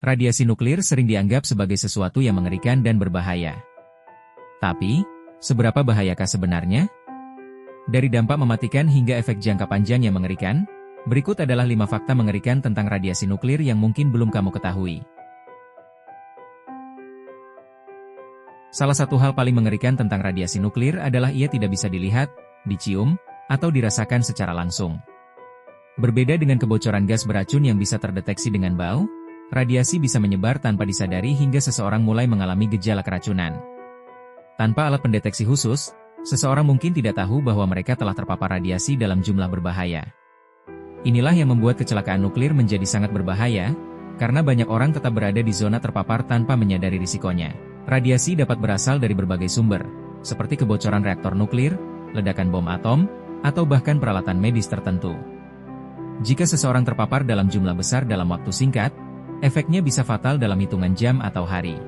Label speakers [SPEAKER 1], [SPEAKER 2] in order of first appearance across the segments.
[SPEAKER 1] Radiasi nuklir sering dianggap sebagai sesuatu yang mengerikan dan berbahaya. Tapi, seberapa bahayakah sebenarnya? Dari dampak mematikan hingga efek jangka panjang yang mengerikan, berikut adalah 5 fakta mengerikan tentang radiasi nuklir yang mungkin belum kamu ketahui. Salah satu hal paling mengerikan tentang radiasi nuklir adalah ia tidak bisa dilihat, dicium, atau dirasakan secara langsung. Berbeda dengan kebocoran gas beracun yang bisa terdeteksi dengan bau, radiasi bisa menyebar tanpa disadari hingga seseorang mulai mengalami gejala keracunan. Tanpa alat pendeteksi khusus, seseorang mungkin tidak tahu bahwa mereka telah terpapar radiasi dalam jumlah berbahaya. Inilah yang membuat kecelakaan nuklir menjadi sangat berbahaya, karena banyak orang tetap berada di zona terpapar tanpa menyadari risikonya. Radiasi dapat berasal dari berbagai sumber, seperti kebocoran reaktor nuklir, ledakan bom atom, atau bahkan peralatan medis tertentu. Jika seseorang terpapar dalam jumlah besar dalam waktu singkat, efeknya bisa fatal dalam hitungan jam atau hari.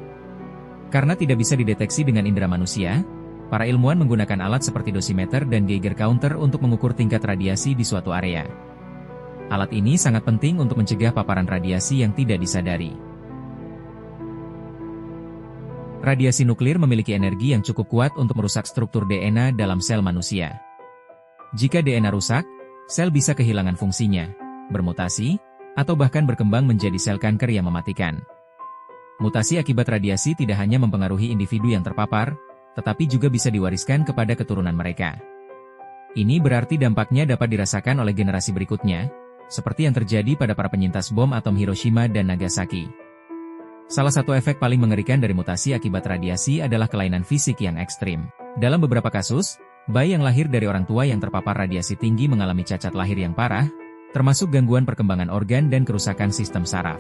[SPEAKER 1] Karena tidak bisa dideteksi dengan indera manusia, para ilmuwan menggunakan alat seperti dosimeter dan Geiger counter untuk mengukur tingkat radiasi di suatu area. Alat ini sangat penting untuk mencegah paparan radiasi yang tidak disadari. Radiasi nuklir memiliki energi yang cukup kuat untuk merusak struktur DNA dalam sel manusia. Jika DNA rusak, sel bisa kehilangan fungsinya, bermutasi, atau bahkan berkembang menjadi sel kanker yang mematikan. Mutasi akibat radiasi tidak hanya mempengaruhi individu yang terpapar, tetapi juga bisa diwariskan kepada keturunan mereka. Ini berarti dampaknya dapat dirasakan oleh generasi berikutnya, seperti yang terjadi pada para penyintas bom atom Hiroshima dan Nagasaki. Salah satu efek paling mengerikan dari mutasi akibat radiasi adalah kelainan fisik yang ekstrim. Dalam beberapa kasus, bayi yang lahir dari orang tua yang terpapar radiasi tinggi mengalami cacat lahir yang parah, termasuk gangguan perkembangan organ dan kerusakan sistem saraf.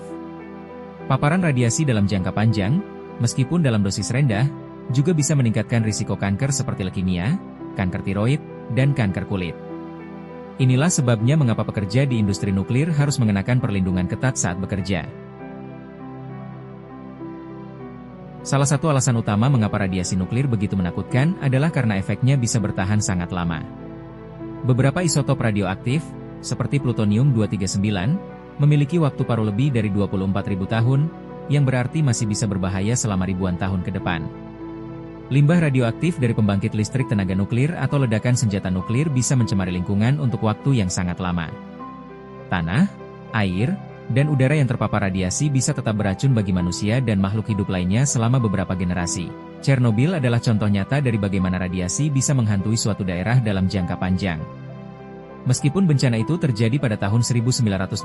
[SPEAKER 1] Paparan radiasi dalam jangka panjang, meskipun dalam dosis rendah, juga bisa meningkatkan risiko kanker seperti leukemia, kanker tiroid, dan kanker kulit. Inilah sebabnya mengapa pekerja di industri nuklir harus mengenakan perlindungan ketat saat bekerja. Salah satu alasan utama mengapa radiasi nuklir begitu menakutkan adalah karena efeknya bisa bertahan sangat lama. Beberapa isotop radioaktif, seperti plutonium-239, memiliki waktu paruh lebih dari 24.000 tahun, yang berarti masih bisa berbahaya selama ribuan tahun ke depan. Limbah radioaktif dari pembangkit listrik tenaga nuklir atau ledakan senjata nuklir bisa mencemari lingkungan untuk waktu yang sangat lama. Tanah, air, dan udara yang terpapar radiasi bisa tetap beracun bagi manusia dan makhluk hidup lainnya selama beberapa generasi. Chernobyl adalah contoh nyata dari bagaimana radiasi bisa menghantui suatu daerah dalam jangka panjang. Meskipun bencana itu terjadi pada tahun 1986,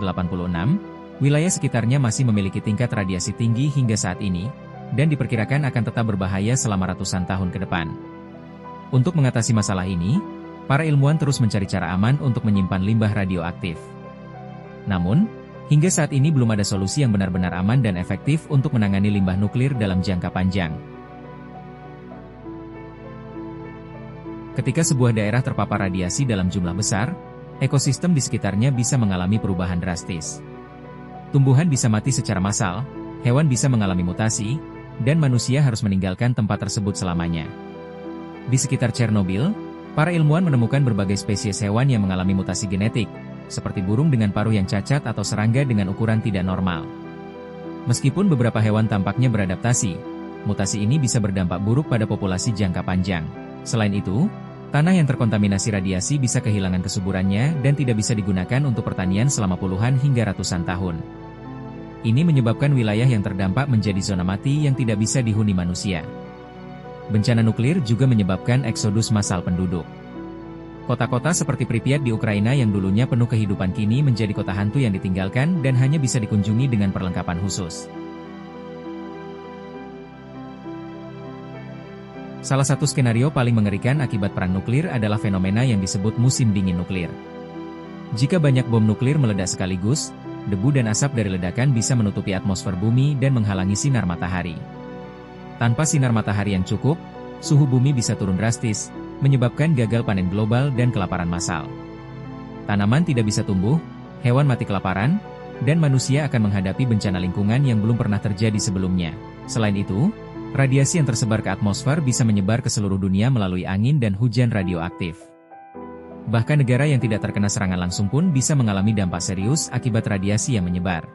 [SPEAKER 1] wilayah sekitarnya masih memiliki tingkat radiasi tinggi hingga saat ini, dan diperkirakan akan tetap berbahaya selama ratusan tahun ke depan. Untuk mengatasi masalah ini, para ilmuwan terus mencari cara aman untuk menyimpan limbah radioaktif. Namun, hingga saat ini belum ada solusi yang benar-benar aman dan efektif untuk menangani limbah nuklir dalam jangka panjang. Ketika sebuah daerah terpapar radiasi dalam jumlah besar, ekosistem di sekitarnya bisa mengalami perubahan drastis. Tumbuhan bisa mati secara massal, hewan bisa mengalami mutasi, dan manusia harus meninggalkan tempat tersebut selamanya. Di sekitar Chernobyl, para ilmuwan menemukan berbagai spesies hewan yang mengalami mutasi genetik, seperti burung dengan paruh yang cacat atau serangga dengan ukuran tidak normal. Meskipun beberapa hewan tampaknya beradaptasi, mutasi ini bisa berdampak buruk pada populasi jangka panjang. Selain itu, tanah yang terkontaminasi radiasi bisa kehilangan kesuburannya dan tidak bisa digunakan untuk pertanian selama puluhan hingga ratusan tahun. Ini menyebabkan wilayah yang terdampak menjadi zona mati yang tidak bisa dihuni manusia. Bencana nuklir juga menyebabkan eksodus massal penduduk. Kota-kota seperti Pripyat di Ukraina yang dulunya penuh kehidupan kini menjadi kota hantu yang ditinggalkan dan hanya bisa dikunjungi dengan perlengkapan khusus. Salah satu skenario paling mengerikan akibat perang nuklir adalah fenomena yang disebut musim dingin nuklir. Jika banyak bom nuklir meledak sekaligus, debu dan asap dari ledakan bisa menutupi atmosfer bumi dan menghalangi sinar matahari. Tanpa sinar matahari yang cukup, suhu bumi bisa turun drastis, menyebabkan gagal panen global dan kelaparan massal. Tanaman tidak bisa tumbuh, hewan mati kelaparan, dan manusia akan menghadapi bencana lingkungan yang belum pernah terjadi sebelumnya. Selain itu, radiasi yang tersebar ke atmosfer bisa menyebar ke seluruh dunia melalui angin dan hujan radioaktif. Bahkan negara yang tidak terkena serangan langsung pun bisa mengalami dampak serius akibat radiasi yang menyebar.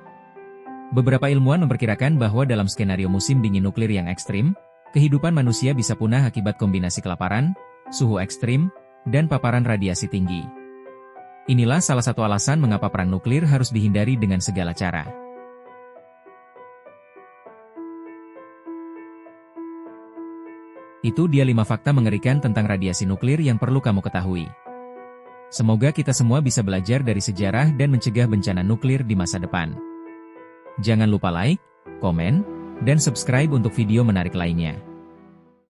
[SPEAKER 1] Beberapa ilmuwan memperkirakan bahwa dalam skenario musim dingin nuklir yang ekstrim, kehidupan manusia bisa punah akibat kombinasi kelaparan, suhu ekstrim, dan paparan radiasi tinggi. Inilah salah satu alasan mengapa perang nuklir harus dihindari dengan segala cara. Itu dia 5 fakta mengerikan tentang radiasi nuklir yang perlu kamu ketahui. Semoga kita semua bisa belajar dari sejarah dan mencegah bencana nuklir di masa depan. Jangan lupa like, komen, dan subscribe untuk video menarik lainnya.